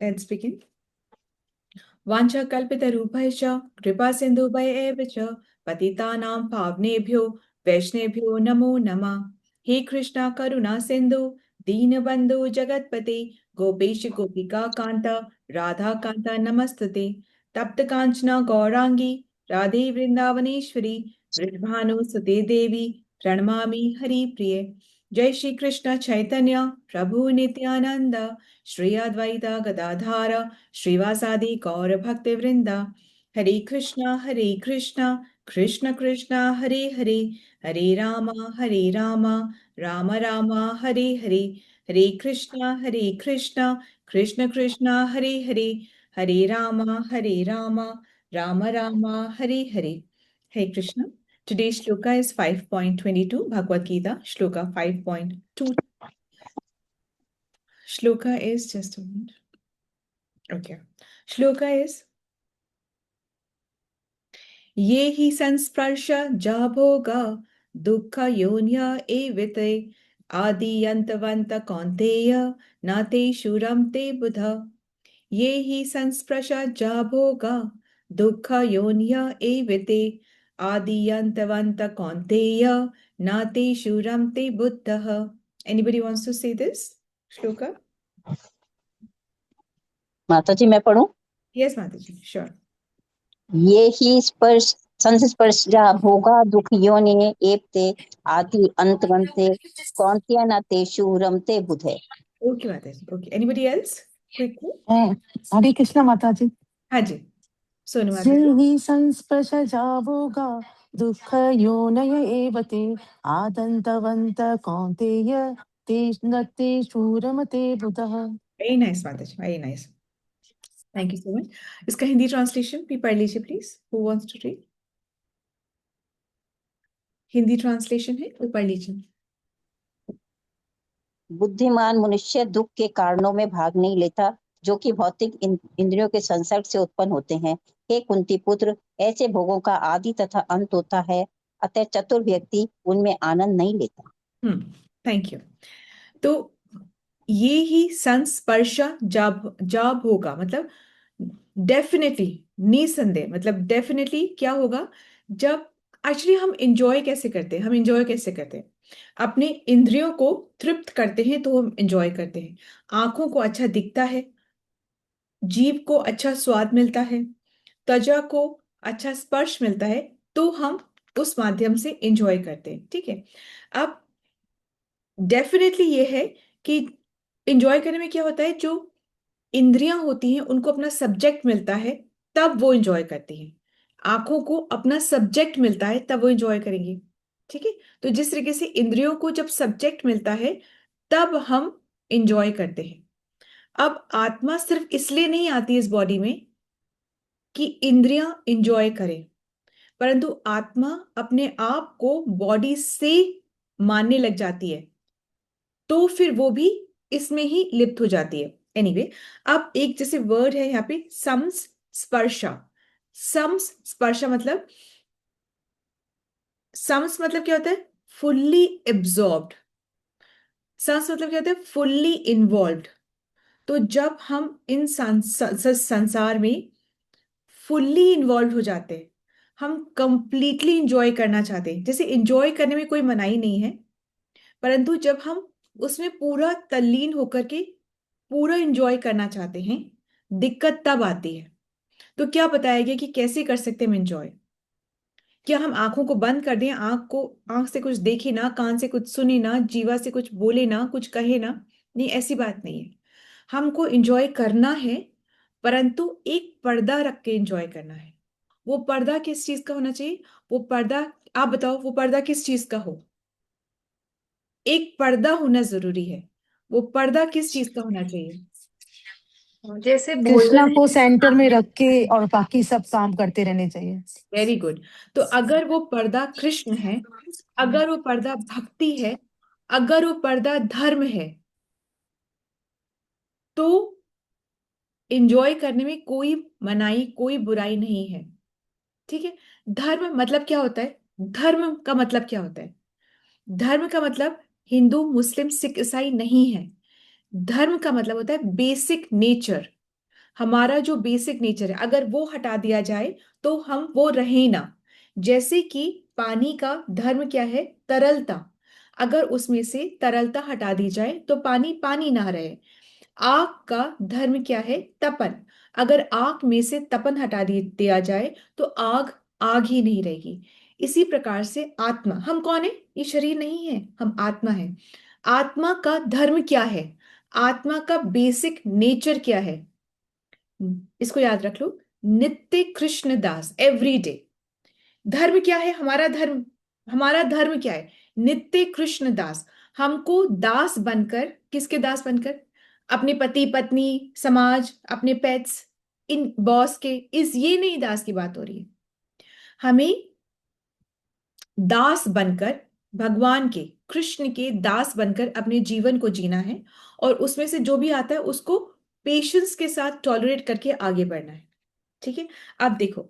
Let's begin. वाञ्छाकल्पितरूपैश्च कृपासिन्धुभैः च पतितानां पावनेभ्यो वैष्णवेभ्यो नमो नमः। हे कृष्णा करुणा सिन्धु दीनबन्धु जगत्पते गोपेश गोपिका कान्त राधा कान्त नमस्तुते। तप्त कांचना गौरांगी राधे वृंदावनेश्वरी वृषभानुसुते देवी प्रणमामि हरिप्रिये। जय श्री कृष्ण चैतन्य प्रभु नित्यानंद श्री अद्वैत गदाधार श्रीवासादि गौर भक्त वृंदा। हरे कृष्णा कृष्ण कृष्णा हरे हरे, हरे राम राम राम हरे हरे। हरे कृष्णा कृष्ण कृष्णा हरे हरे, हरे Ram Ram Ram Hare Hare. Hare Krishna. Today's shloka is 5.22, Bhagavad Gita, shloka 5.2. Shloka is just a minute. Okay. Shloka is ये हि संस्पर्श जाभोगा दुःख योन्य एवते आदियन्तवन्त कौन्तेय न ते शूरं ते बुध। ये हि संस्पर्श जाभोगा दुःख योन्य एवते आदियन्तवन्त कौन्तेय न ते शूरं ते बुद्धः। Anybody wants to say this shloka? माता जी मैं पढ़ूं? Yes, Mataji, sure. ये ही स्पर्श संस्पर्शा भोगा दुख योनि एप्ते आदि अंतवन्ते कौन्त्य न तेषु रमते बुधे। Okay, Mataji. Okay. Anybody else? Quickly. हरे कृष्णा माता जी। हाँ जी, सोनू ये माताजी। ही संस्पर्शजा भोगा दुःख योनय एव ते आदन्तवन्त कौन्तेय ते शूरमते बुधः। Very nice, Mataji. Very nice. Thank you so much. इसका हिंदी ट्रांसलेशन भी पढ़ लीजिए please. Who wants to read? Hindi translation है वो पढ़ लीजिए. बुद्धिमान मनुष्य दुख के कारणों में भाग नहीं लेता जो कि भौतिक इंद्रियों के संसर्ग से उत्पन्न होते हैं। हे कुंती पुत्र, ऐसे भोगों का आदि तथा अंत होता है, अतः चतुर व्यक्ति उनमें आनंद नहीं लेता। Thank you. तो ये ही संस्पर्श जब होगा मतलब डेफिनेटली, निसंदेह मतलब डेफिनेटली क्या होगा जब एक्चुअली हम इंजॉय कैसे करते हैं. हम इंजॉय कैसे करते हैं? अपने इंद्रियों को तृप्त करते हैं तो हम इंजॉय करते हैं. आंखों को अच्छा दिखता है, जीभ को अच्छा स्वाद मिलता है, त्वचा को अच्छा स्पर्श मिलता है, तो हम उस माध्यम से एंजॉय करते हैं. ठीक है. अब डेफिनेटली ये है कि एंजॉय करने में क्या होता है, जो इंद्रियां होती हैं उनको अपना सब्जेक्ट मिलता है तब वो एंजॉय करती हैं. आंखों को अपना सब्जेक्ट मिलता है तब वो एंजॉय करेंगे. ठीक है. तो जिस तरीके से इंद्रियों को जब सब्जेक्ट मिलता है तब हम एंजॉय करते हैं. अब आत्मा सिर्फ इसलिए नहीं आती इस बॉडी में कि इंद्रियां एंजॉय करें, परंतु आत्मा अपने आप को बॉडी से मानने लग जाती है तो फिर वो भी इसमें ही लिप्त हो जाती है. एनीवे, अब एक जैसे वर्ड है यहाँ पे सम्स स्पर्शा. सम्स स्पर्शा मतलब सम्स मतलब क्या होता है? Fully absorbed. सम्स मतलब क्या होता है? Fully involved. तो जब हम इन संसार में फुल्ली इन्वॉल्व हो जाते हैं, हम कंप्लीटली इंजॉय करना चाहते हैं. जैसे इंजॉय करने में कोई मनाही नहीं है, परंतु जब हम उसमें पूरा तल्लीन होकर के पूरा इंजॉय करना चाहते हैं, दिक्कत तब आती है. तो क्या बताया गया कि कैसे कर सकते हैं हम इंजॉय? क्या हम आंखों को बंद कर दें, आंख से कुछ देखे ना, कान से कुछ सुने ना, जीवा से कुछ बोले ना, कुछ कहे ना? नहीं, ऐसी बात नहीं है. हमको इंजॉय करना है, परंतु एक पर्दा रख के इंजॉय करना है. वो पर्दा किस चीज का होना चाहिए? वो पर्दा, आप बताओ, वो पर्दा किस चीज का हो? एक पर्दा होना जरूरी है. वो पर्दा किस चीज का होना चाहिए? जैसे कृष्णा भोजन को सेंटर में रख के और बाकी सब काम करते रहने चाहिए. Very good. तो अगर वो पर्दा कृष्ण है, अगर वो पर्दा भक्ति है, अगर वो पर्दा धर्म है, तो एंजॉय करने में कोई मनाही, कोई बुराई नहीं है. ठीक है. धर्म मतलब क्या होता है? धर्म का मतलब क्या होता है? धर्म का मतलब हिंदू मुस्लिम सिख ईसाई नहीं है. धर्म का मतलब होता है बेसिक नेचर. हमारा जो बेसिक नेचर है अगर वो हटा दिया जाए तो हम वो रहे ना। जैसे कि पानी का धर्म क्या है? तरलता। अगर उसमें से तरलता हटा दी जाए तो पानी पानी ना रहे। आग का धर्म क्या है? तपन। अगर आग में से तपन दिया जाए तो आग आग ही नहीं रहेगी। इसी प्रकार से आत्मा, हम कौन है? ये शरीर नहीं है, हम आत्मा है। आत्मा का धर्म क्या है? आत्मा का बेसिक नेचर क्या है? इसको याद रख लो। नित्य कृष्ण दास, एवरीडे। धर्म क्या है हमारा? धर्म, हमारा धर्म क्या है? नित्य कृष्ण दास। हमको दास बनकर, किसके दास बनकर? अपने पति पत्नी, समाज, अपने पेट्स, इन बॉस के, इस ये नहीं दास की बात हो रही है। हमें दास बनकर, भगवान के, कृष्ण के दास बनकर अपने जीवन को जीना है। और उसमें से जो भी आता है उसको पेशेंस के साथ टॉलरेट करके आगे बढ़ना है। ठीक है। अब देखो,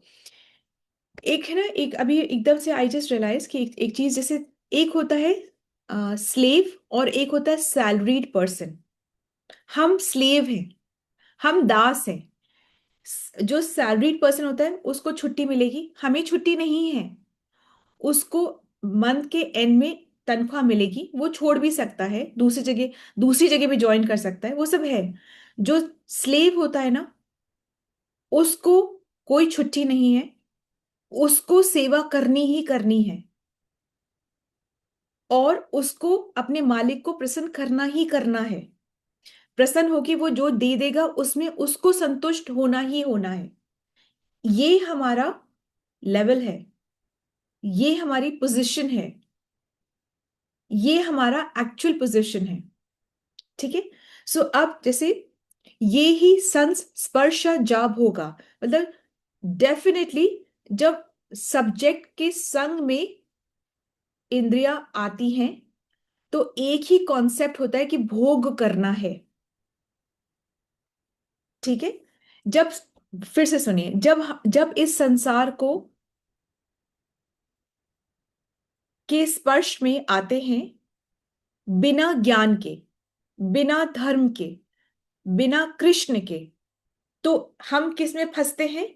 एक है ना, एक अभी एकदम से आई जस्ट रियलाइज कि एक चीज, जैसे एक होता है स्लेव और एक होता है सैलरीड पर्सन। हम स्लेव हैं, हम दास हैं। जो सैलरीड पर्सन होता है उसको छुट्टी मिलेगी, हमें छुट्टी नहीं है। उसको मंथ के एंड में तनख्वाह मिलेगी, वो छोड़ भी सकता है, दूसरी जगह भी ज्वाइन कर सकता है, वो सब है। जो स्लेव होता है ना, उसको कोई छुट्टी नहीं है, उसको सेवा करनी ही करनी है और उसको अपने मालिक को प्रसन्न करना ही करना है। प्रसन्न होके वो जो दे देगा उसमें उसको संतुष्ट होना ही होना है। ये हमारा लेवल है, ये हमारी पोजीशन है, ये हमारा एक्चुअल पोजीशन है। ठीक है। सो अब जैसे ये ही संस्पर्श जाब होगा, मतलब डेफिनेटली जब सब्जेक्ट के संग में इंद्रियां आती हैं तो एक ही कॉन्सेप्ट होता है कि भोग करना है। ठीक है। जब, फिर से सुनिए, जब जब इस संसार को के स्पर्श में आते हैं, बिना ज्ञान के, बिना धर्म के, बिना कृष्ण के, तो हम किस में फंसते हैं?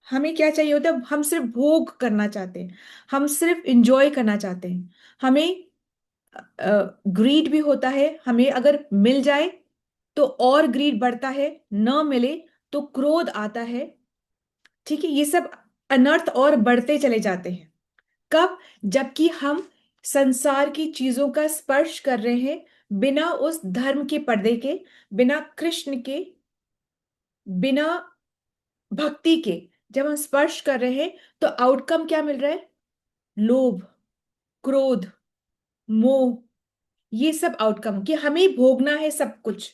हमें क्या चाहिए होता है? हम सिर्फ भोग करना चाहते हैं, हम सिर्फ इंजॉय करना चाहते हैं। हमें ग्रीड भी होता है, हमें अगर मिल जाए तो और ग्रीड बढ़ता है, न मिले तो क्रोध आता है। ठीक है। ये सब अनर्थ और बढ़ते चले जाते हैं। कब? जबकि हम संसार की चीजों का स्पर्श कर रहे हैं बिना उस धर्म के पर्दे के, बिना कृष्ण के, बिना भक्ति के। जब हम स्पर्श कर रहे हैं तो आउटकम क्या मिल रहा है? लोभ, क्रोध, मोह, ये सब आउटकम कि हमें भोगना है सब कुछ,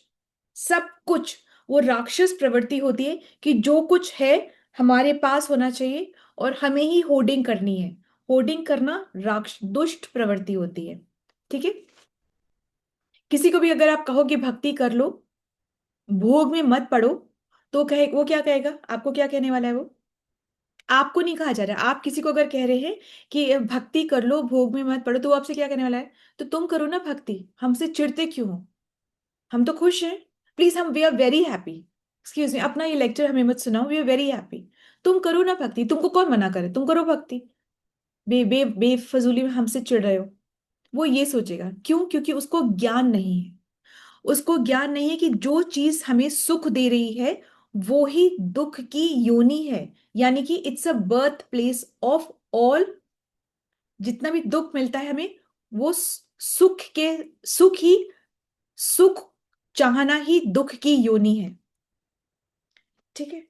सब कुछ। वो राक्षस प्रवृत्ति होती है कि जो कुछ है हमारे पास होना चाहिए और हमें ही होर्डिंग करनी है। होर्डिंग करना राक्ष दुष्ट प्रवृत्ति होती है। ठीक है। किसी को भी अगर आप कहो कि भक्ति कर लो, भोग में मत पड़ो, तो कहे, वो क्या कहेगा? आपको क्या कहने वाला है वो? आपको नहीं कहा जा रहा, आप किसी को अगर कह रहे हैं कि भक्ति कर लो, भोग में मत पड़ो, तो वो आपसे क्या कहने वाला है? तो तुम करो ना भक्ति, हमसे चिढ़ते क्यों हो? हम तो खुश हैं। प्लीज, हम we are very happy. Excuse me, अपना ये लेक्चर हमें मत सुनाओ, वी आर वेरी हैप्पी। तुम करो ना भक्ति, तुमको कौन मना करे? तुम करो भक्ति। बेफजूली में हमसे चिढ़ रहे हो। वो ये सोचेगा, क्यों? क्योंकि उसको ज्ञान नहीं है। उसको ज्ञान नहीं है कि जो चीज हमें सुख दे रही है वो ही दुख की योनि है। यानी कि it's a birth place of all. जितना भी दुख मिलता है हमें, वो सुख के, सुख ही, सुख चाहना ही दुख की योनि है। ठीक है।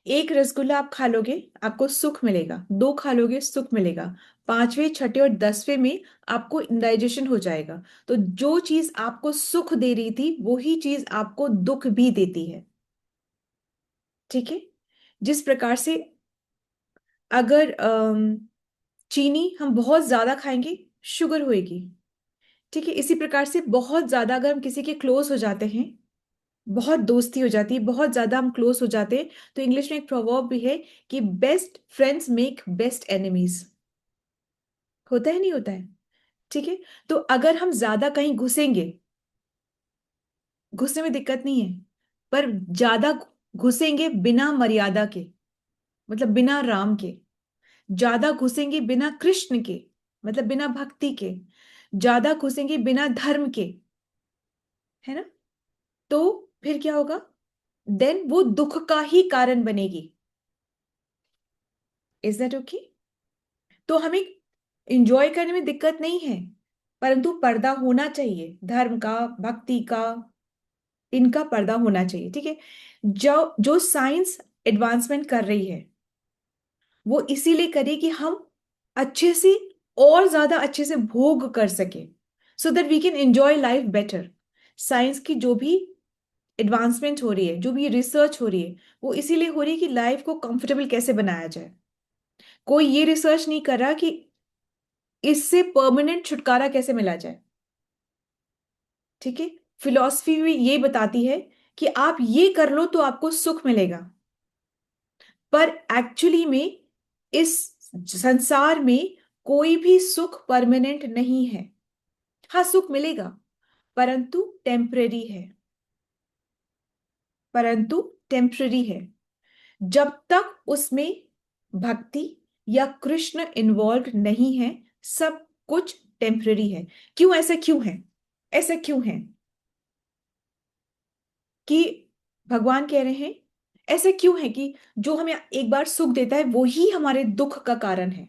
एक रसगुल्ला आप खा लोगे, आपको सुख मिलेगा। दो खा लोगे, सुख मिलेगा। पांचवें, छठे और 10वें में आपको इंडाइजेशन हो जाएगा। तो जो चीज आपको सुख दे रही थी वही चीज आपको दुख भी देती है। ठीक है। जिस प्रकार से अगर चीनी हम बहुत ज्यादा खाएंगे, शुगर होएगी। ठीक है। इसी प्रकार से बहुत ज्यादा अगर हम किसी के क्लोज हो जाते हैं, बहुत दोस्ती हो जाती है, बहुत ज्यादा हम क्लोज हो जाते हैं, तो इंग्लिश में एक प्रोवर्ब भी है कि best friends make best enemies. होता है, नहीं होता है? ठीक है। तो अगर हम ज्यादा कहीं घुसेंगे, घुसने में दिक्कत नहीं है, पर ज्यादा घुसेंगे बिना मर्यादा के, मतलब बिना राम के। ज्यादा घुसेंगे बिना कृष्ण के, मतलब बिना भक्ति के। ज्यादा घुसेंगे बिना धर्म के, है ना? तो फिर क्या होगा? देन वो दुख का ही कारण बनेगी। Is that okay? तो हमें इंजॉय करने में दिक्कत नहीं है, परंतु पर्दा होना चाहिए, धर्म का, भक्ति का, इनका पर्दा होना चाहिए, ठीक है? जो जो साइंस एडवांसमेंट कर रही है वो इसीलिए करे कि हम अच्छे से, और ज्यादा अच्छे से भोग कर सके, so that we can enjoy life better. Science की जो भी एडवांसमेंट हो रही है, जो भी रिसर्च हो रही है, वो इसीलिए हो रही है कि लाइफ को कंफर्टेबल कैसे बनाया जाए। कोई ये रिसर्च नहीं कर रहा कि इससे परमानेंट छुटकारा कैसे मिला जाए, ठीक है? फिलॉसफी में ये बताती है कि आप ये कर लो तो आपको सुख मिलेगा, पर एक्चुअली में इस संसार में कोई भी सुख परमानेंट नहीं है। हाँ, सुख मिलेगा, परंतु टेम्परेरी है, परंतु टेम्परेरी है। जब तक उसमें भक्ति या कृष्ण इन्वॉल्व नहीं है, सब कुछ टेम्परेरी है। क्यों? ऐसा क्यों है? ऐसा क्यों है कि भगवान कह रहे हैं, ऐसा क्यों है कि जो हमें एक बार सुख देता है वो ही हमारे दुख का कारण है?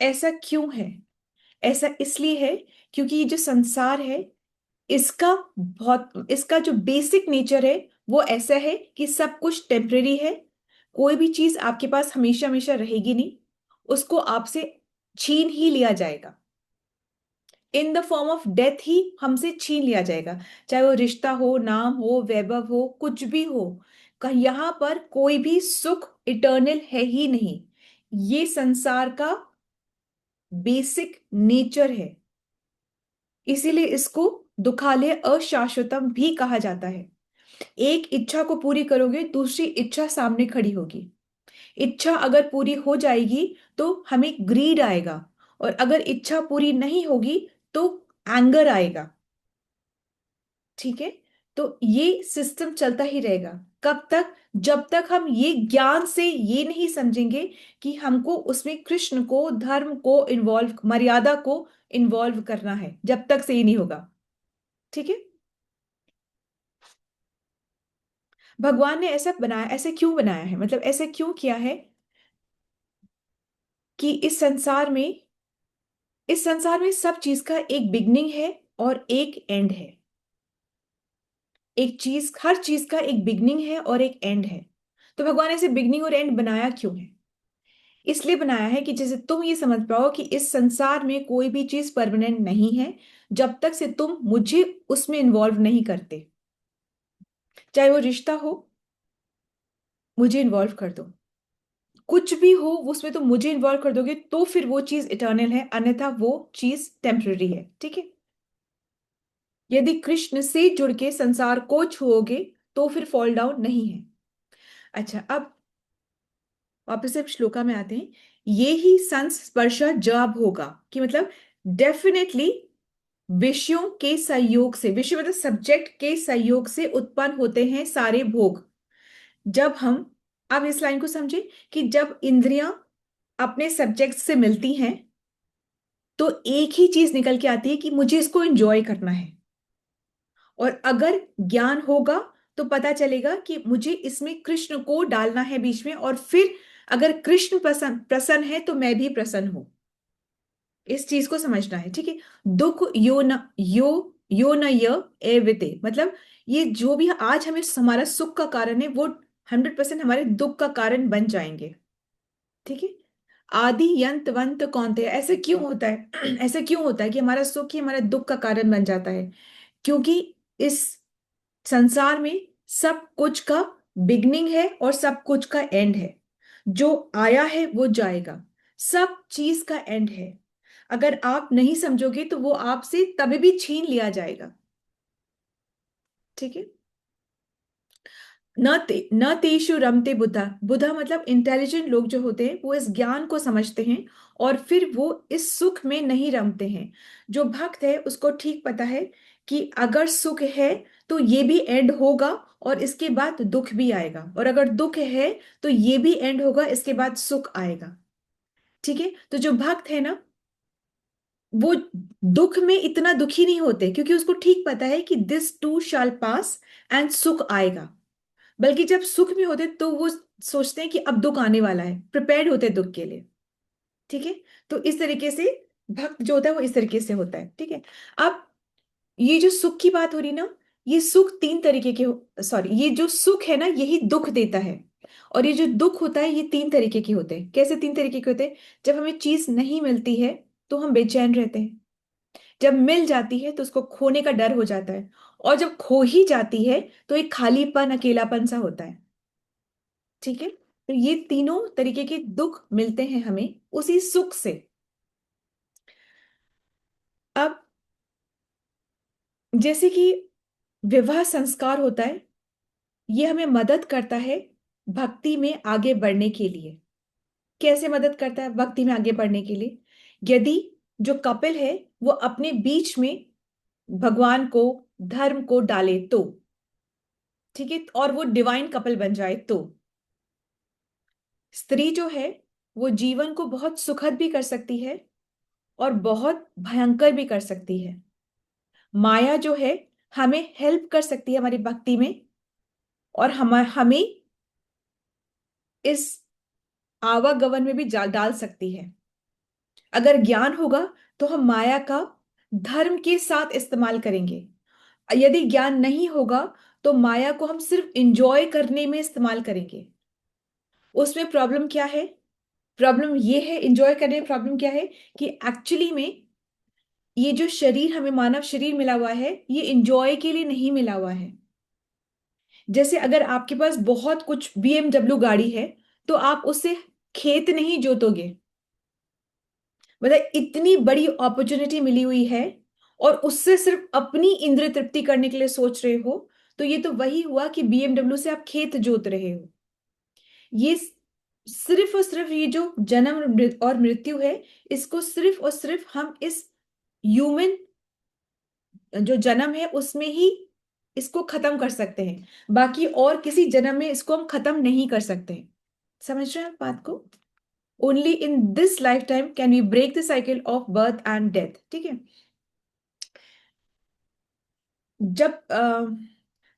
ऐसा क्यों है? ऐसा इसलिए है क्योंकि ये जो संसार है, इसका जो बेसिक नेचर है वो ऐसा है कि सब कुछ टेम्परेरी है। कोई भी चीज आपके पास हमेशा हमेशा रहेगी नहीं, उसको आपसे छीन ही लिया जाएगा, in the form of death ही हमसे छीन लिया जाएगा। चाहे वो रिश्ता हो, नाम हो, वैभव हो, कुछ भी हो, कहीं यहां पर कोई भी सुख इटर्नल है ही नहीं। ये संसार का बेसिक नेचर है, इसीलिए इसको दुखालय अशाश्वतम भी कहा जाता है। एक इच्छा को पूरी करोगे, दूसरी इच्छा सामने खड़ी होगी। इच्छा अगर पूरी हो जाएगी तो हमें ग्रीड आएगा, और अगर इच्छा पूरी नहीं होगी तो एंगर आएगा, ठीक है? तो ये सिस्टम चलता ही रहेगा। कब तक? जब तक हम ये ज्ञान से ये नहीं समझेंगे कि हमको उसमें कृष्ण को, धर्म को इन्वॉल्व, मर्यादा को इन्वॉल्व करना है, जब तक से ये नहीं होगा, ठीक है? भगवान ने ऐसा बनाया, ऐसे क्यों बनाया है, मतलब ऐसे क्यों किया है कि इस संसार में सब चीज का एक बिगनिंग है और एक एंड है। एक चीज, हर चीज का एक बिगनिंग है और एक एंड है। तो भगवान ऐसे बिगनिंग और एंड बनाया क्यों है? इसलिए बनाया है कि जैसे तुम ये समझ पाओ कि इस संसार में कोई भी चीज परमानेंट नहीं है, जब तक से तुम मुझे उसमें इन्वॉल्व नहीं करते। चाहे वो रिश्ता हो, मुझे इन्वॉल्व कर दो, कुछ भी हो उसमें तुम मुझे इन्वॉल्व कर दोगे तो फिर वो चीज इटर्नल है, अन्यथा वो चीज टेम्पररी है, ठीक है? यदि कृष्ण से जुड़ के संसार को छुओगे तो फिर फॉल डाउन नहीं है। अच्छा, अब वापस से श्लोका में आते हैं। ये ही संस्पर्श जब होगा, कि मतलब डेफिनेटली विषयों के संयोग से, विषय मतलब सब्जेक्ट के संयोग से उत्पन्न होते हैं सारे भोग। जब हम, अब इस लाइन को समझे कि जब इंद्रियां अपने सब्जेक्ट से मिलती हैं तो एक ही चीज निकल के आती है कि मुझे इसको एंजॉय करना है। और अगर ज्ञान होगा तो पता चलेगा कि मुझे इसमें कृष्ण को डालना है बीच में, और फिर अगर कृष्ण प्रसन्न प्रसन्न है तो मैं भी प्रसन्न हूं। इस चीज को समझना है, ठीक है? दुख यो न यो न य एविते, मतलब ये जो भी आज हमें हमारा सुख का कारण है वो 100% हमारे दुख का कारण बन जाएंगे, ठीक है? आदि यंत वंत कौनते, ऐसे क्यों होता है? ऐसे क्यों होता है कि हमारा सुख ही हमारे दुख का कारण बन जाता है? क्योंकि इस संसार में सब कुछ का बिगनिंग है और सब कुछ का एंड है। जो आया है वो जाएगा, सब चीज का एंड है। अगर आप नहीं समझोगे तो वो आपसे तभी भी छीन लिया जाएगा, ठीक है? न तेषु रमते बुधा, बुधा मतलब इंटेलिजेंट लोग जो होते हैं वो इस ज्ञान को समझते हैं और फिर वो इस सुख में नहीं रमते हैं। जो भक्त है उसको ठीक पता है कि अगर सुख है तो ये भी एंड होगा और इसके बाद दुख भी आएगा, और अगर दुख है तो ये भी एंड होगा, इसके बाद सुख आएगा। ठीक है, तो जो भक्त है ना, वो दुख में इतना दुखी नहीं होते, क्योंकि उसको ठीक पता है कि this to shell pass and सुख आएगा। बल्कि जब सुख में होते तो वो सोचते हैं कि अब दुख आने वाला है, प्रिपेयर्ड होते हैं दुख के लिए। ठीक है, तो इस तरीके से भक्त जो होता है वो इस तरीके से होता है। ठीक है, अब ये जो सुख की बात हो रही ना, ये सुख तीन तरीके के, सॉरी, ये जो सुख है ना यही दुख देता है, और ये जो दुख होता है ये तीन तरीके के होते हैं। कैसे तीन तरीके के होते हैं? जब हमें चीज नहीं मिलती है तो हम बेचैन रहते हैं, जब मिल जाती है तो उसको खोने का डर हो जाता है, और जब खो ही जाती है तो एक खालीपन, अकेलापन सा होता है। ठीक है, तो ये तीनों तरीके के दुख मिलते हैं हमें उसी सुख से। अब जैसे कि विवाह संस्कार होता है, ये हमें मदद करता है भक्ति में आगे बढ़ने के लिए। कैसे मदद करता है भक्ति में आगे बढ़ने के लिए? यदि जो कपिल है वो अपने बीच में भगवान को, धर्म को डाले तो, ठीक है, और वो डिवाइन कपल बन जाए तो, स्त्री जो है वो जीवन को बहुत सुखद भी कर सकती है और बहुत भयंकर भी कर सकती है। माया जो है हमें हेल्प कर सकती है हमारी भक्ति में, और हमें इस आवागमन में भी डाल सकती है। अगर ज्ञान होगा तो हम माया का धर्म के साथ इस्तेमाल करेंगे। यदि ज्ञान नहीं होगा तो माया को हम सिर्फ इंजॉय करने में इस्तेमाल करेंगे। उसमें प्रॉब्लम क्या है? प्रॉब्लम ये है, इंजॉय करने में प्रॉब्लम क्या है कि एक्चुअली में ये जो शरीर हमें मानव शरीर मिला हुआ है ये इंजॉय के लिए नहीं मिला हुआ है। जैसे अगर आपके पास बहुत कुछ बीएमडब्ल्यू गाड़ी है तो आप उससे खेत नहीं जोतोगे। मतलब इतनी बड़ी अपॉर्चुनिटी मिली हुई है और उससे सिर्फ अपनी इंद्रिय तृप्ति करने के लिए सोच रहे हो, तो ये तो वही हुआ कि बीएमडब्ल्यू से आप खेत जोत रहे हो। ये सिर्फ और सिर्फ ये जो जन्म और मृत्यु है, इसको सिर्फ और सिर्फ हम इस ह्यूमन जो जन्म है उसमें ही इसको खत्म कर सकते हैं। बाकी और किसी जन्म में इसको हम खत्म नहीं कर सकते हैं। समझ रहे हैं आप बात को? Only in this lifetime can we break the cycle of birth and death. ठीक है, जब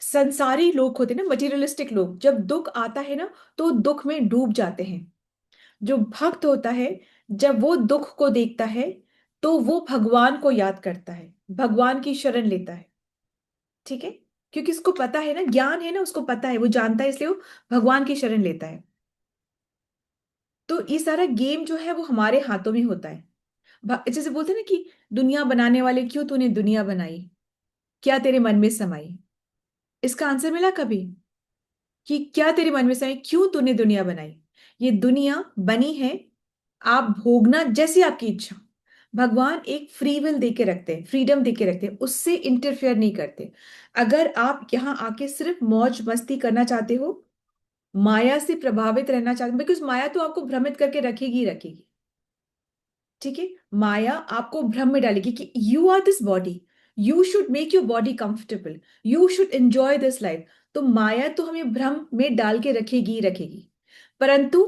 संसारी लोग होते हैं ना, मटेरियलिस्टिक लोग, जब दुख आता है ना तो दुख में डूब जाते हैं। जो भक्त होता है, जब वो दुख को देखता है तो वो भगवान को याद करता है, भगवान की शरण लेता है। ठीक है, क्योंकि उसको पता है ना, ज्ञान है ना, उसको पता है, वो जानता है, इसलिए वो भगवान की शरण लेता है। तो ये सारा गेम जो है वो हमारे हाथों में होता है। जैसे बोलते हैं ना कि दुनिया बनाने वाले, क्यों तूने दुनिया बनाई, क्या तेरे मन में समाई? इसका आंसर मिला कभी कि क्या तेरे मन में समाई, क्यों तूने दुनिया बनाई? ये दुनिया बनी है आप भोगना जैसी आपकी इच्छा। भगवान एक फ्री विल देके रखते हैं, फ्रीडम देके रखते हैं, उससे इंटरफेयर नहीं करते। अगर आप यहाँ आके सिर्फ मौज मस्ती करना चाहते हो, माया से प्रभावित रहना चाहते हो, बिकॉज माया तो आपको भ्रमित करके रखेगी ही रखेगी। ठीक है, माया आपको भ्रम में डालेगी कि you are this body, you should make your body comfortable, you should enjoy this life. तो माया तो हमें भ्रम में डाल के रखेगी ही रखेगी, परंतु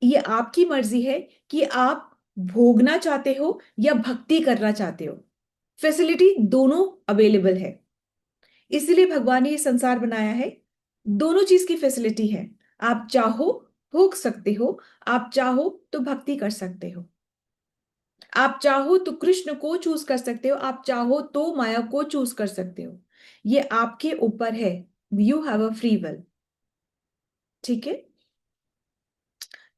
ये आपकी मर्जी है कि आप भोगना चाहते हो या भक्ति करना चाहते हो। फैसिलिटी दोनों अवेलेबल है, इसलिए भगवान ने ये संसार बनाया है। दोनों चीज की फैसिलिटी है। आप चाहो भोग सकते हो, आप चाहो तो भक्ति कर सकते हो, आप चाहो तो कृष्ण को चूज कर सकते हो, आप चाहो तो माया को चूज कर सकते हो। ये आपके ऊपर है। You have a free will. ठीक है,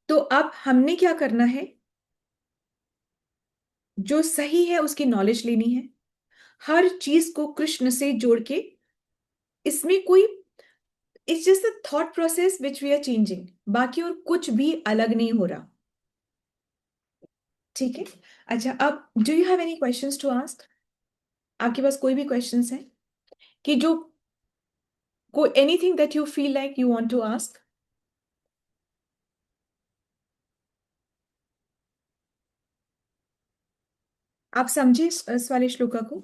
तो अब हमने क्या करना है? जो सही है उसकी नॉलेज लेनी है, हर चीज को कृष्ण से जोड़ के। इसमें कोई, it's just a thought process which we are changing, बाकी और कुछ भी अलग नहीं हो रहा। ठीक है, अच्छा, अब do you have any questions to ask? आपके पास कोई भी क्वेश्चंस है कि जो, कोई anything that you feel like you want to ask? आप समझे इस वाले श्लोका को?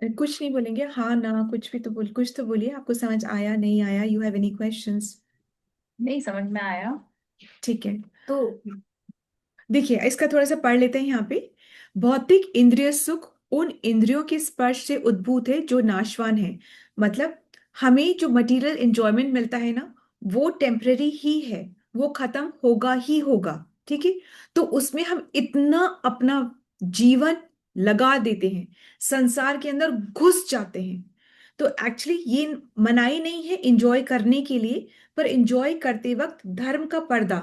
कुछ नहीं बोलेंगे, हाँ ना कुछ भी तो बोल, कुछ तो बोलिए, आपको समझ आया नहीं आया, यू हैव एनी क्वेश्चंस? नहीं समझ में आया। ठीक है, तो देखिए इसका थोड़ा सा पढ़ लेते हैं यहाँ पे। भौतिक इंद्रिय सुख उन इंद्रियों के स्पर्श से उद्भूत है जो नाशवान है। मतलब हमें जो मटेरियल एंजॉयमेंट मिलता है ना, वो टेम्पररी ही है, वो खत्म होगा ही होगा। ठीक है, तो उसमें हम इतना अपना जीवन लगा देते हैं, संसार के अंदर घुस जाते हैं। तो एक्चुअली ये मनाही नहीं है एंजॉय करने के लिए, पर एंजॉय करते वक्त धर्म का पर्दा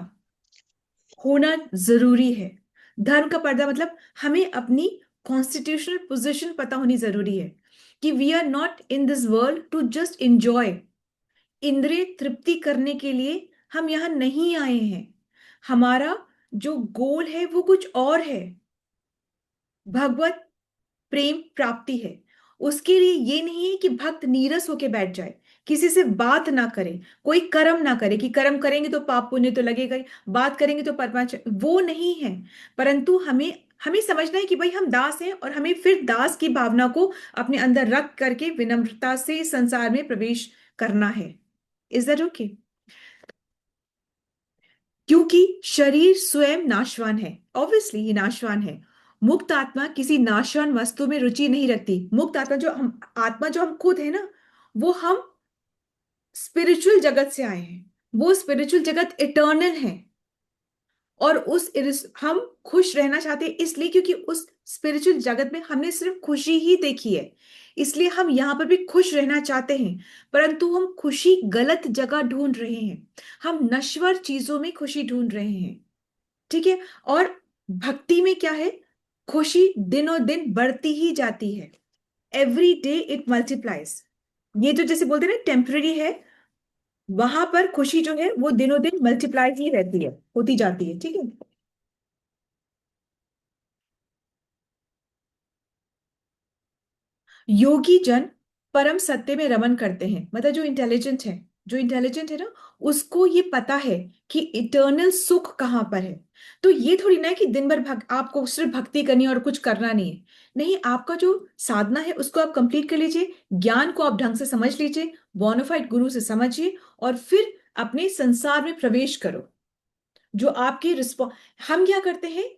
होना जरूरी है। धर्म का पर्दा मतलब हमें अपनी कॉन्स्टिट्यूशनल पोजीशन पता होनी जरूरी है कि we are not in this world to just enjoy. इंद्रिय तृप्ति करने के लिए हम यहां नहीं आए हैं। हमारा जो गोल है वो कुछ और है, भगवत प्रेम प्राप्ति है। उसके लिए ये नहीं है कि भक्त नीरस होके बैठ जाए, किसी से बात ना करे, कोई कर्म ना करे कि कर्म करेंगे तो पाप पुण्य तो लगेगा ही, बात करेंगे तो परमात्मा, वो नहीं है। परंतु हमें हमें समझना है कि भाई हम दास हैं, और हमें फिर दास की भावना को अपने अंदर रख करके विनम्रता से संसार में प्रवेश करना है। Is that okay? क्योंकि शरीर स्वयं नाशवान है, ऑब्वियसली ये नाशवान है। मुक्त आत्मा किसी नाशवान वस्तु में रुचि नहीं रखती। मुक्त आत्मा जो हम, आत्मा जो हम खुद है ना, वो हम स्पिरिचुअल जगत से आए हैं। वो स्पिरिचुअल जगत इटर्नल है, और हम खुश रहना चाहते हैं इसलिए क्योंकि उस स्पिरिचुअल जगत में हमने सिर्फ खुशी ही देखी है, इसलिए हम यहां पर भी खुश रहना चाहते हैं। परंतु हम खुशी गलत जगह ढूंढ रहे हैं, हम नश्वर चीजों में खुशी ढूंढ रहे हैं। ठीक है, और भक्ति में क्या है, खुशी दिनों दिन बढ़ती ही जाती है, एवरी डे इट मल्टीप्लाइज। ये जो जैसे बोलते हैं ना टेम्पररी है, वहां पर खुशी जो है वो दिनों दिन मल्टीप्लाई ही रहती है, होती जाती है। ठीक है, योगी जन परम सत्य में रमन करते हैं। मतलब जो इंटेलिजेंट है, जो इंटेलिजेंट है ना, उसको ये पता है कि इटर्नल सुख कहाँ पर है। तो ये थोड़ी ना है कि दिन भर आपको सिर्फ भक्ति करनी है और कुछ करना नहीं है। नहीं, आपका जो साधना है उसको आप कंप्लीट कर लीजिए, ज्ञान को आप ढंग से समझ लीजिए, बोनाफाइड गुरु से समझिए, और फिर अपने संसार में प्रवेश करो। जो आपकी रिस्पॉन्स, हम क्या करते हैं,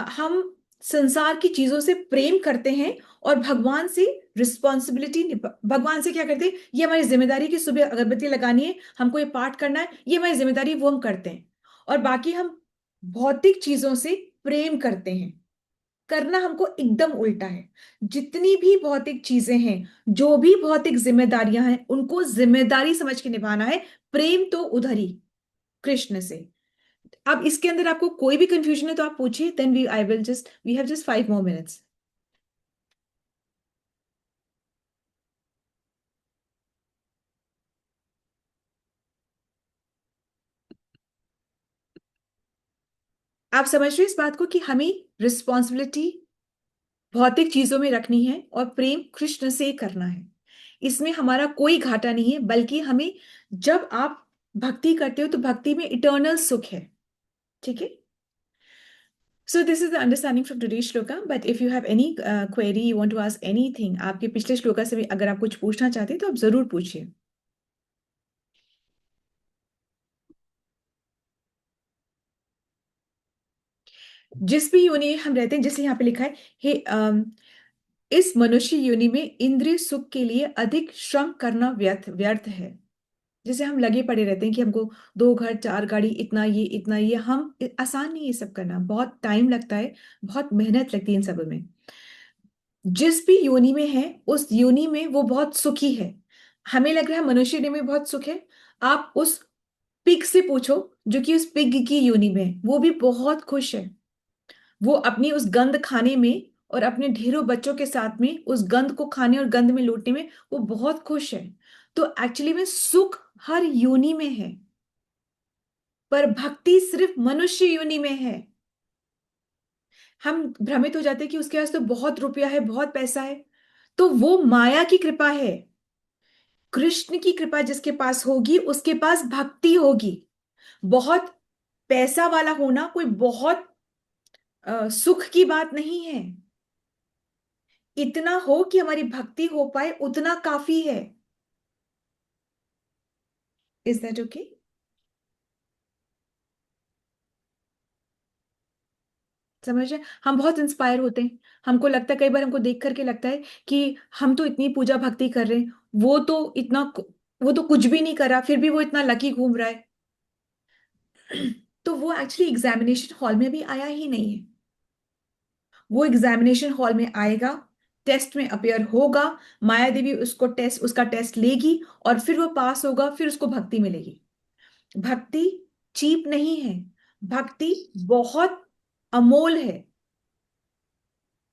हम संसार की चीजों से प्रेम करते हैं, और भगवान से रिस्पॉन्सिबिलिटी, भगवान से क्या करते हैं, ये हमारी जिम्मेदारी कि सुबह अगरबत्ती लगानी है, हमको ये पाठ करना है, ये हमारी जिम्मेदारी, वो हम करते हैं। और बाकी हम भौतिक चीजों से प्रेम करते हैं। करना हमको एकदम उल्टा है। जितनी भी भौतिक चीजें हैं, जो भी भौतिक जिम्मेदारियां हैं, उनको जिम्मेदारी समझ के निभाना है, प्रेम तो उधर ही, कृष्ण से। अब इसके अंदर आपको कोई भी कंफ्यूजन है तो आप पूछिए, then we have just 5 more minutes। आप समझ रहे हैं इस बात को कि हमें रिस्पॉन्सिबिलिटी भौतिक चीजों में रखनी है और प्रेम कृष्ण से करना है। इसमें हमारा कोई घाटा नहीं है, बल्कि हमें, जब आप भक्ति करते हो तो भक्ति में इटर्नल सुख है। ठीक है, so this is the understanding from today shloka. But if you have any query, you want to ask anything, आपके पिछले श्लोका से भी अगर आप कुछ पूछना चाहते हैं तो आप जरूर पूछिए। जिस भी योनि में हम रहते हैं, जैसे यहाँ पे लिखा है, हे इस मनुष्य योनि में इंद्रिय सुख के लिए अधिक श्रम करना व्यर्थ व्यर्थ है। जैसे हम लगे पड़े रहते हैं कि हमको 2 घर 4 गाड़ी, इतना ये इतना ये, आसान नहीं है ये सब करना, बहुत टाइम लगता है, बहुत मेहनत लगती है इन सब में। जिस भी योनि में है उस योनि में वो बहुत सुखी है। हमें लग रहा है मनुष्य योनि में बहुत सुख है, आप उस पिग से पूछो जो कि उस पिग की योनि में है, वो भी बहुत खुश है। वो अपनी उस गंध खाने में और अपने ढेरों बच्चों के साथ में उस गंध को खाने और गंध में लूटने में वो बहुत खुश है। तो एक्चुअली में सुख हर योनि में है, पर भक्ति सिर्फ मनुष्य योनि में है। हम भ्रमित हो जाते हैं कि उसके पास तो बहुत रुपया है, बहुत पैसा है, तो वो माया की कृपा है। कृष्ण की कृपा जिसके पास होगी उसके पास भक्ति होगी। बहुत पैसा वाला होना कोई बहुत सुख की बात नहीं है। इतना हो कि हमारी भक्ति हो पाए, उतना काफी है। Is that okay? समझ रहे हैं? हम बहुत इंस्पायर होते हैं। हमको लगता है, कई बार हमको देख करके लगता है कि हम तो इतनी पूजा भक्ति कर रहे हैं, वो तो कुछ भी नहीं करा, फिर भी वो इतना लकी घूम रहा है। तो वो एक्चुअली एग्जामिनेशन हॉल में भी आया ही नहीं है। वो एग्जामिनेशन हॉल में आएगा, टेस्ट में अपेयर होगा, माया देवी उसका टेस्ट लेगी, और फिर वो पास होगा, फिर उसको भक्ति मिलेगी। भक्ति चीप नहीं है, भक्ति बहुत अमोल है।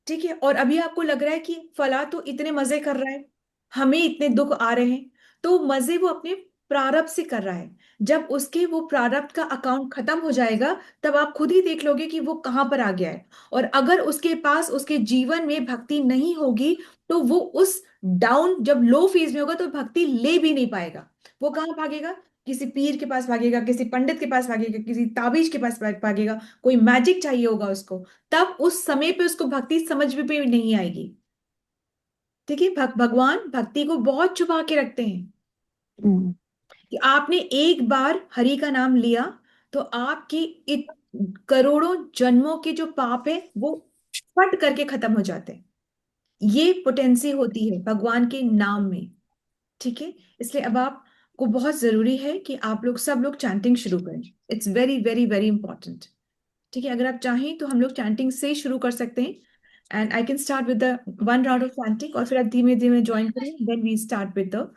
ठीक है? और अभी आपको लग रहा है कि फला तो इतने मजे कर रहा है, हमें इतने दुख आ रहे हैं, तो मजे वो अपने प्रारब्ध से कर रहा है। जब उसके वो प्रारब्ध का अकाउंट खत्म हो जाएगा, तब आप खुद ही देख लोगे कि वो कहां पर आ गया है। और अगर उसके पास उसके जीवन में भक्ति नहीं होगी, तो वो उस डाउन, जब लो फेज में होगा, तो भक्ति ले भी नहीं पाएगा। वो कहाँ भागेगा? किसी पीर के पास भागेगा, किसी पंडित के पास भागेगा, किसी ताबीज के पास भागेगा, कोई मैजिक चाहिए होगा उसको। तब उस समय पे उसको भक्ति समझ में भी नहीं आएगी। ठीक है? भगवान भक्ति को बहुत छुपा के रखते हैं। हम्म, कि आपने एक बार हरि का नाम लिया, तो आपकी करोड़ों जन्मों के जो पाप है, वो फट करके खत्म हो जाते हैं। ये पोटेंसी होती है भगवान के नाम में। ठीक है? इसलिए अब आपको बहुत जरूरी है कि आप लोग सब लोग चैंटिंग शुरू करें। It's very very very important. ठीक है? अगर आप चाहें तो हम लोग चैंटिंग से शुरू कर सकते हैं, and I can start with the one round of chanting, और फिर आप धीमे धीमे ज्वाइन करें, then we start with the,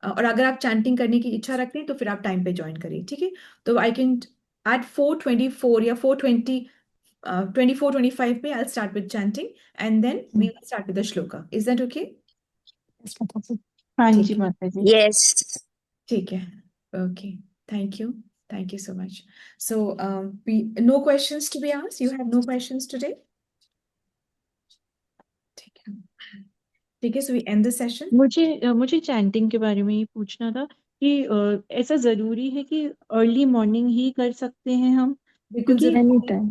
और अगर आप चैंटिंग करने की इच्छा रखते हैं तो फिर आप टाइम पे ज्वाइन करिए। ठीक है? तो आई कैन एट 4:24 या 4:20, 24:25 पे I start with chanting, and then we will start with the shloka. Is that okay? yes, माता जी। हाँ ठीक जी है। माता जी। Yes. ठीक है। Okay. Thank you so much. So no questions to be asked? You have no questions today? ठीक है। ठीक है, so we end the session. मुझे चैंटिंग के बारे में ही पूछना था कि ऐसा जरूरी है कि अर्ली मॉर्निंग ही कर सकते हैं हम? बिल्कुल क्योंकि जरूरी एनी है। टाइम।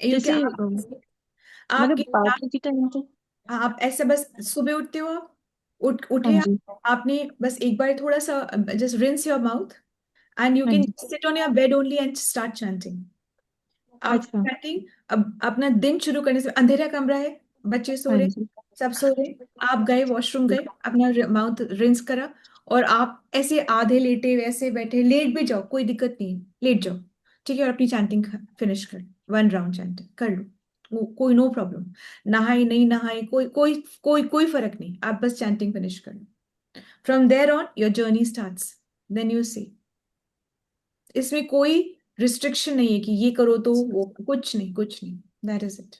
क्योंकि जैसे आपके मतलब पार्टी के टाइम तो। आप ऐसे बस सुबह उठते हो, आप हाँ उठे जी। आपने बस एक बार थोड़ा सा just rinse your mouth, and you हाँ कैन जी। Sit on your bed only and start chanting. After अच्छा। चैंटिंग, अब अपना दिन शुरू करने से, अंधेरा कमरा है, बच्चे सो हाँ रहे, जी। सब सो रहे, आप गए वॉशरूम गए, अपना माउथ रिंस करा, और आप ऐसे आधे लेटे वैसे बैठे, लेट भी जाओ, कोई दिक्कत नहीं है, लेट जाओ। ठीक है? और अपनी चैंटिंग फिनिश कर, वन राउंड चैंटिंग कर लो, कोई नो प्रॉब्लम। नहाए नहीं नहाए, कोई कोई कोई कोई फर्क नहीं, आप बस चैंटिंग फिनिश कर लो। From there on your journey starts, then you see. इसमें कोई रिस्ट्रिक्शन नहीं है कि ये करो तो वो, कुछ नहीं, कुछ नहीं। That is it.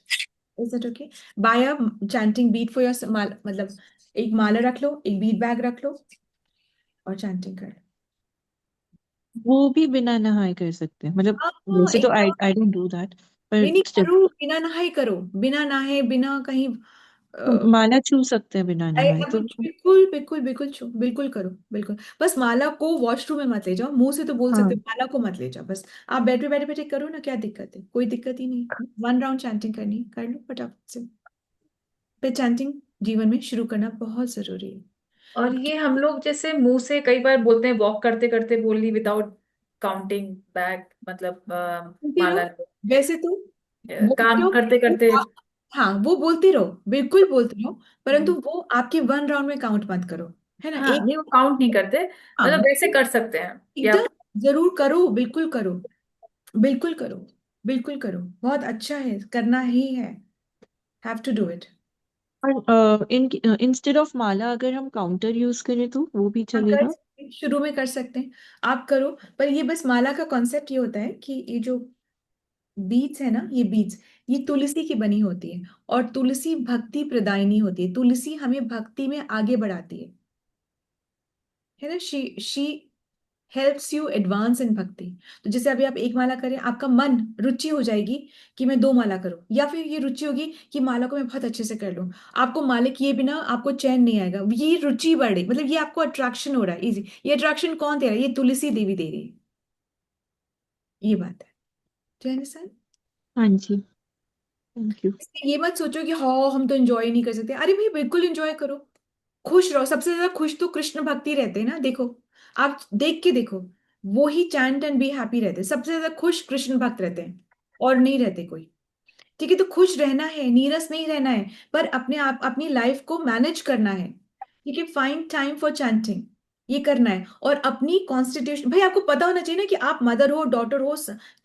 Is it okay? By a chanting bead for your, मतलब एक माला रख लो, एक बीट बैग रख लो, और चैंटिंग कर लो। वो भी बिना नहाए कर सकते हैं मतलब? हाँ, वैसे तो आई आई डोंट डू दैट, नहीं पर नहीं, still, करो, बिना नहाए करो, बिना नहाए, बिना कहीं तो माला छू सकते हैं बिना नहाए तो? बिल्कुल बिल्कुल बिल्कुल बिल्कुल करो, बिल्कुल। बस माला को वॉशरूम में मत ले जाओ, मुंह से तो बोल सकते हाँ। हो, माला को मत ले जाओ बस। आप बेड पे बैठे बैठे करो ना, क्या दिक्कत है? कोई दिक्कत ही नहीं। वन राउंड चैंटिंग करनी है, कर लो फटाफट से। पे चैंटिंग जीवन में शुरू करना बहुत जरूरी है। और ये हम लोग जैसे मुंह से कई बार बोलते हैं, वॉक करते करते बोल ली विदाउट काउंटिंग बैक, मतलब बोलते रहो, माला वैसे तो बोलते काम हो, करते करते। हाँ वो बोलते रहो, बिल्कुल बोलते रहो, परंतु वो आपके वन राउंड में काउंट मत करो, है ना? हाँ, एक, नहीं वो काउंट नहीं करते, हाँ, मतलब वैसे कर सकते हैं कि आप। एकदम जरूर करो, बिल्कुल करो, बिल्कुल करो, बिल्कुल करो, बहुत अच्छा है, करना ही है, हैव टू डू इट। और इंस्टेड ऑफ माला अगर हम काउंटर यूज करें तो वो भी हाँ, कर चलेगा? सकते हैं, शुरू में कर सकते हैं, आप करो। पर ये बस माला का कॉन्सेप्ट ये होता है कि ये जो बीज है ना, ये बीज, ये तुलसी की बनी होती है, और तुलसी भक्ति प्रदायिनी होती है, तुलसी हमें भक्ति में आगे बढ़ाती है ना? She helps you advance in भक्ति। तो जैसे अभी आप एक माला करें, आपका मन रुचि हो जाएगी कि मैं दो माला करूं, या फिर ये रुचि होगी कि माला को मैं बहुत अच्छे से कर लूं। आपको माला किए बिना आपको चैन नहीं आएगा, ये रुचि बढ़े, मतलब ये आपको अट्रैक्शन हो रहा है, इजी। ये अट्रैक्शन कौन दे रहा है? ये तुलसी देवी दे रही है, ये बात है। Do you understand? हाँ जी। Thank you. इसलिए ये मत सोचो कि हाँ हम तो एंजॉय नहीं कर सकते। अरे भाई बिल्कुल एंजॉय करो, खुश रहो। सबसे ज्यादा खुश तो कृष्ण भक्ति रहते हैं ना। देखो, आप देख के देखो, वो ही चैंट एंड बी हैप्पी रहते हैं। सबसे ज्यादा खुश कृष्ण भक्त रहते हैं, और नहीं रहते कोई। ठीक है, तो खुश रहना है, नीरस नहीं रहना है, पर अपने आप अपनी लाइफ को मैनेज करना है। ठीक है, फाइंड टाइम फॉर चैंटिंग, ये करना है। और अपनी कॉन्स्टिट्यूशन, भाई आपको पता होना चाहिए ना कि आप मदर हो, डॉटर हो,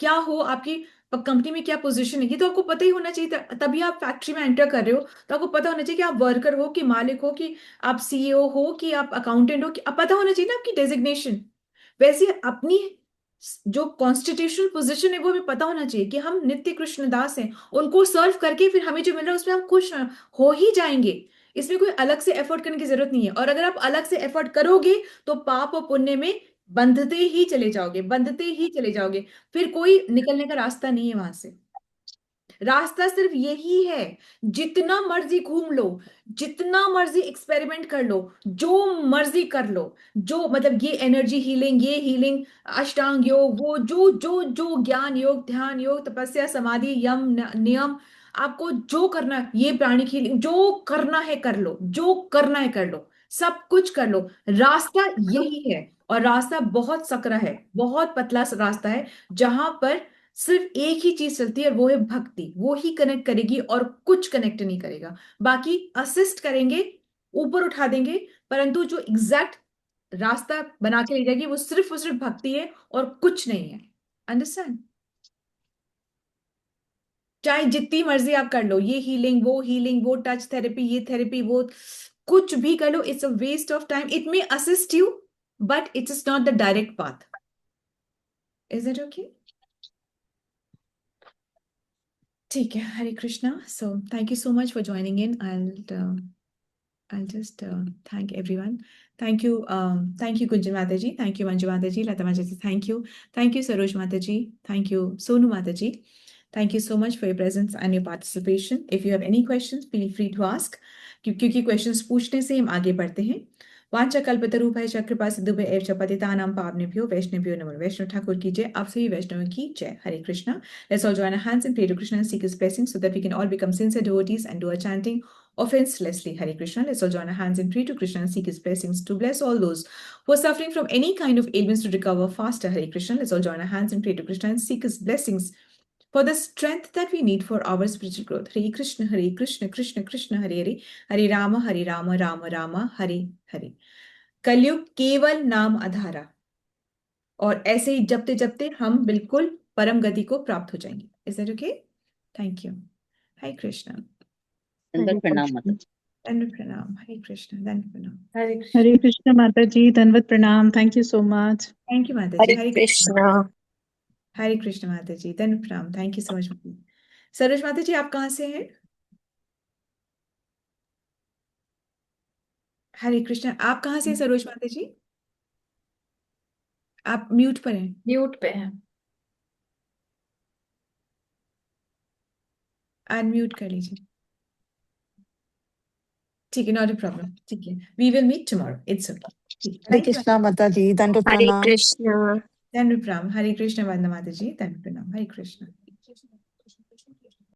क्या हो, आपकी कंपनी में क्या पोजीशन है, ये तो आपको पता ही होना चाहिए। तभी आप फैक्ट्री में एंटर कर रहे हो, तो आपको पता होना चाहिए कि आप वर्कर हो कि मालिक हो, कि आप सीईओ हो कि आप अकाउंटेंट हो, कि आप पता होना चाहिए ना आपकी डेजिग्नेशन। वैसे अपनी जो कॉन्स्टिट्यूशनल पोजीशन है वो हमें पता होना चाहिए कि हम नित्य कृष्णदास हैं। उनको सर्व करके फिर हमें जो मिल रहा है उसमें हम खुश हो ही जाएंगे। इसमें कोई अलग से एफर्ट करने की जरूरत नहीं है। और अगर आप अलग से एफर्ट करोगे तो पाप और पुण्य में बंधते ही चले जाओगे, बंधते ही चले जाओगे। फिर कोई निकलने का रास्ता नहीं है वहां से। रास्ता सिर्फ यही है, जितना मर्जी घूम लो, जितना मर्जी एक्सपेरिमेंट कर लो, जो मर्जी कर लो, जो मतलब ये एनर्जी हीलिंग, ये हीलिंग, अष्टांग योग, वो जो जो जो ज्ञान योग, ध्यान योग, तपस्या, समाधि, यम, नियम, आपको जो करना है, ये प्राणिक हीलिंग, जो करना है कर लो, जो करना है कर लो, सब कुछ कर लो। रास्ता यही है। और रास्ता बहुत सकरा है, बहुत पतला सा रास्ता है, जहां पर सिर्फ एक ही चीज चलती है, और वो है भक्ति। वो ही कनेक्ट करेगी और कुछ कनेक्ट नहीं करेगा। बाकी असिस्ट करेंगे, ऊपर उठा देंगे, परंतु जो एग्जैक्ट रास्ता बना के ले जाएगी वो सिर्फ भक्ति है और कुछ नहीं है। अंडरस्टैंड? चाहे जितनी मर्जी आप कर लो, ये हीलिंग, वो टच थेरेपी, ये थेरेपी, वो कुछ भी कर लो, it's a waste of time. It may assist you, but it is not the direct path. Is it okay? ठीक है, Hare Krishna. So thank you so much for joining in. I'll just thank everyone. Thank you Kunjan Mataji. Thank you Manju Mataji. Lata Mataji. Thank you Saroj Mataji. Thank you Sonu Mataji. Thank you so much for your presence and your participation. If you have any questions, feel free to ask. क्योंकि questions पूछने से हम आगे बढ़ते हैं। वाञ्छाकल्पतरुभ्यश्च कृपा सिन्धुभ्यश्च एव पतितानां पावनेभ्यो वैष्णवेभ्यो नमो। वैष्णव ठाकुर की जय, आप सभी वैष्णवों की जय। Hare Krishna. Let's all join our hands and pray to Krishna and seek his blessings so that we can all become sincere devotees and do our chanting offenselessly. Hare Krishna. Let's all join our hands and pray to Krishna and seek his blessings to bless all those who are suffering from any kind of ailments to recover faster. Hare Krishna. Let's all join our hands and pray to Krishna and seek his blessings for the strength that we need for our spiritual growth. Hare Krishna, Krishna Krishna, Hare Hare, Hare Rama, Rama Rama, Hare Hare. कलयुग केवल नाम आधारा, और ऐसे ही जपते जपते हम बिल्कुल परम गति को प्राप्त हो जाएंगे। Is that okay? Thank you. Hare Krishna. दंडवत प्रणाम माता जी। दंड प्रणाम। हरे कृष्ण। दंड प्रणाम। हरे कृष्ण। हरे कृष्ण माता जी, धन्यवाद प्रणाम। Thank you so much. Thank you माता जी। हरे हरे कृष्ण। कृष्णा। हरे कृष्ण माता जी। दंड प्रणाम। Thank you so much. Saroj माता जी, आप कहाँ से हैं? हरे कृष्ण। आप कहाँ से हैं सरोज माता जी? आप म्यूट पर हैं। म्यूट पे है। अनम्यूट कर लीजिए। ठीक है, नॉट अ प्रॉब्लम। ठीक है, we will meet tomorrow, it's okay. ठीक है, हरे थैंक यू। कृष्णा माता जी, दंड हरे प्रणाम। कृष्णा। दंड प्रणाम। हरे कृष्ण वंदना माता जी। दंड प्रणाम। हरे कृष्ण।